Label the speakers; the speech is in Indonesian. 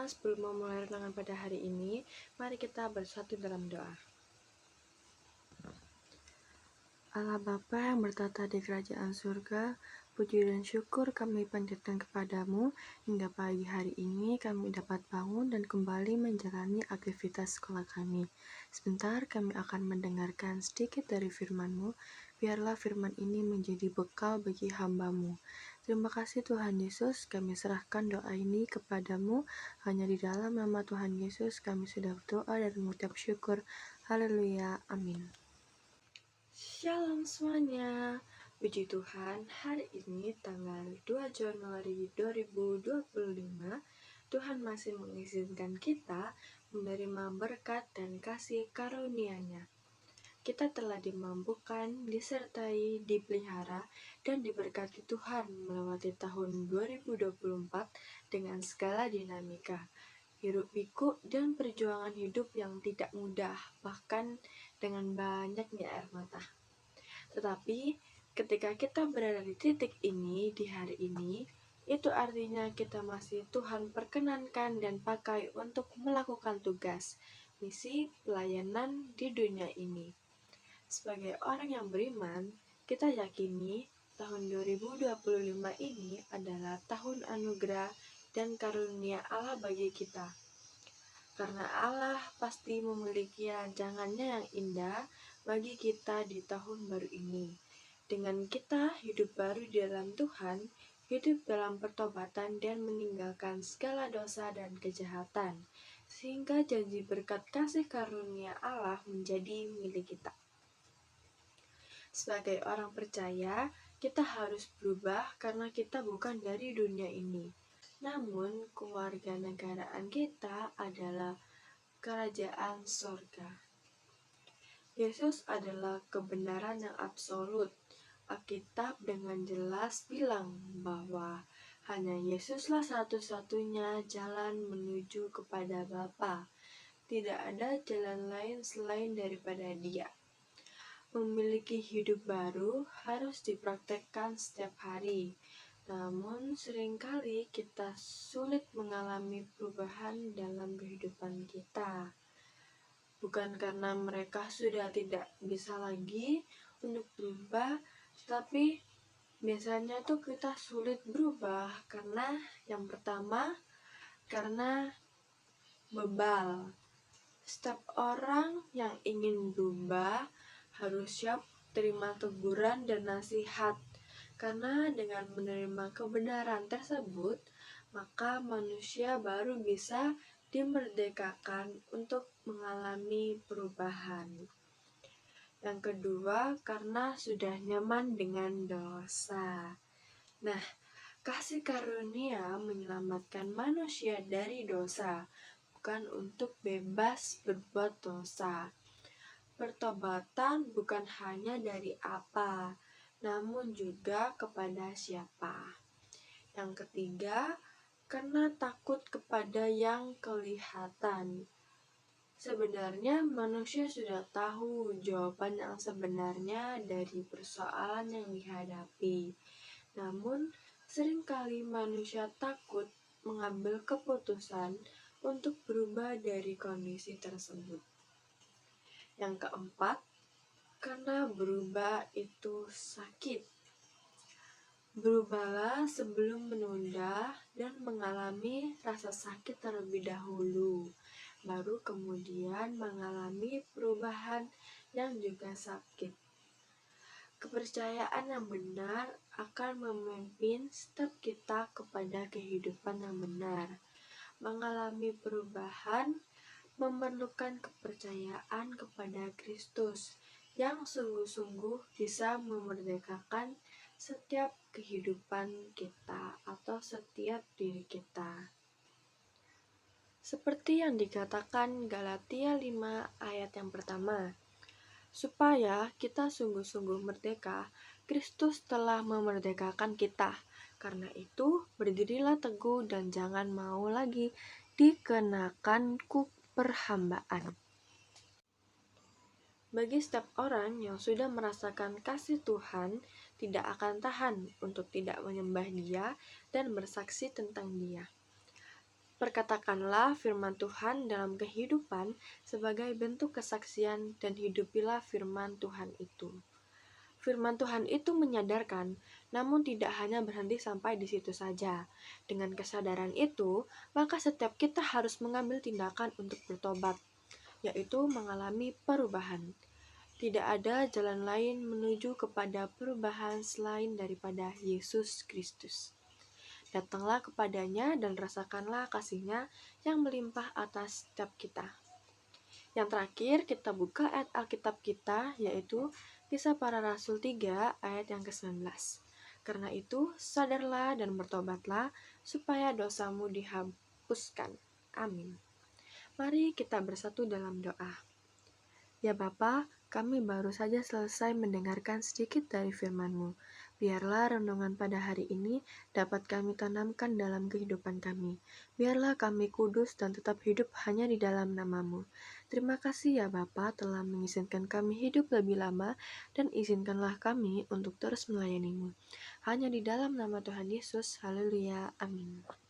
Speaker 1: sebelum memulai renungan pada hari ini, mari kita bersatu dalam doa. Allah Bapa yang bertata di kerajaan surga, puji dan syukur kami panjatkan kepadamu hingga pagi hari ini kami dapat bangun dan kembali menjalani aktivitas sekolah kami. Sebentar kami akan mendengarkan sedikit dari firman-Mu, biarlah firman ini menjadi bekal bagi hamba-Mu. Terima kasih Tuhan Yesus, kami serahkan doa ini kepadamu, hanya di dalam nama Tuhan Yesus kami sudah berdoa dan mengucap syukur. Haleluya, amin. Shalom semuanya, puji Tuhan, hari ini tanggal 2 Januari 2025, Tuhan masih mengizinkan kita menerima berkat dan kasih karunia-Nya. Kita telah dimampukan, disertai, dipelihara, dan diberkati Tuhan melewati tahun 2024 dengan segala dinamika, hiruk-pikuk dan perjuangan hidup yang tidak mudah, bahkan dengan banyaknya air mata. Tetapi ketika kita berada di titik ini, di hari ini, itu artinya kita masih Tuhan perkenankan dan pakai untuk melakukan tugas, misi, pelayanan di dunia ini. Sebagai orang yang beriman, kita yakini tahun 2025 ini adalah tahun anugerah dan karunia Allah bagi kita. Karena Allah pasti memiliki rancangannya yang indah bagi kita di tahun baru ini. Dengan kita hidup baru di dalam Tuhan, hidup dalam pertobatan dan meninggalkan segala dosa dan kejahatan, sehingga janji berkat kasih karunia Allah menjadi milik kita. Sebagai orang percaya, kita harus berubah karena kita bukan dari dunia ini. Namun, kewarganegaraan kita adalah kerajaan sorga. Yesus adalah kebenaran yang absolut. Alkitab dengan jelas bilang bahwa hanya Yesuslah satu-satunya jalan menuju kepada Bapa. Tidak ada jalan lain selain daripada Dia. Memiliki hidup baru harus dipraktekkan setiap hari. Namun seringkali kita sulit mengalami perubahan dalam kehidupan kita. Bukan karena mereka sudah tidak bisa lagi untuk berubah, tapi biasanya tuh kita sulit berubah karena yang pertama, karena bebal. Setiap orang yang ingin berubah harus siap terima teguran dan nasihat, karena dengan menerima kebenaran tersebut, maka manusia baru bisa dimerdekakan untuk mengalami perubahan. Yang kedua, karena sudah nyaman dengan dosa. Nah, kasih karunia menyelamatkan manusia dari dosa, bukan untuk bebas berbuat dosa. Pertobatan bukan hanya dari apa, namun juga kepada siapa. Yang ketiga, karena takut kepada yang kelihatan. Sebenarnya manusia sudah tahu jawaban yang sebenarnya dari persoalan yang dihadapi. Namun, seringkali manusia takut mengambil keputusan untuk berubah dari kondisi tersebut. Yang keempat, karena berubah itu sakit. Berubahlah sebelum menunda dan mengalami rasa sakit terlebih dahulu, baru kemudian mengalami perubahan yang juga sakit. Kepercayaan yang benar akan memimpin setiap kita kepada kehidupan yang benar. Mengalami perubahan memerlukan kepercayaan kepada Kristus yang sungguh-sungguh bisa memerdekakan setiap kehidupan kita atau setiap diri kita. Seperti yang dikatakan Galatia 5 ayat yang pertama, supaya kita sungguh-sungguh merdeka, Kristus telah memerdekakan kita. Karena itu, berdirilah teguh dan jangan mau lagi dikenakan kuk perhambaan. Bagi setiap orang yang sudah merasakan kasih Tuhan, tidak akan tahan untuk tidak menyembah Dia dan bersaksi tentang Dia. Perkatakanlah firman Tuhan dalam kehidupan sebagai bentuk kesaksian dan hidupilah firman Tuhan itu. Firman Tuhan itu menyadarkan, namun tidak hanya berhenti sampai di situ saja. Dengan kesadaran itu, maka setiap kita harus mengambil tindakan untuk bertobat, yaitu mengalami perubahan. Tidak ada jalan lain menuju kepada perubahan selain daripada Yesus Kristus. Datanglah kepadanya dan rasakanlah kasih-Nya yang melimpah atas setiap kita. Yang terakhir, kita buka ayat Alkitab kita, yaitu Kisah Para Rasul 3 ayat yang ke-19. Karena itu, sadarlah dan bertobatlah, supaya dosamu dihapuskan. Amin. Mari kita bersatu dalam doa. Ya Bapa, kami baru saja selesai mendengarkan sedikit dari firman-Mu. Biarlah renungan pada hari ini dapat kami tanamkan dalam kehidupan kami. Biarlah kami kudus dan tetap hidup hanya di dalam nama-Mu. Terima kasih ya Bapa telah mengizinkan kami hidup lebih lama dan izinkanlah kami untuk terus melayani-Mu. Hanya di dalam nama Tuhan Yesus, haleluya, amin.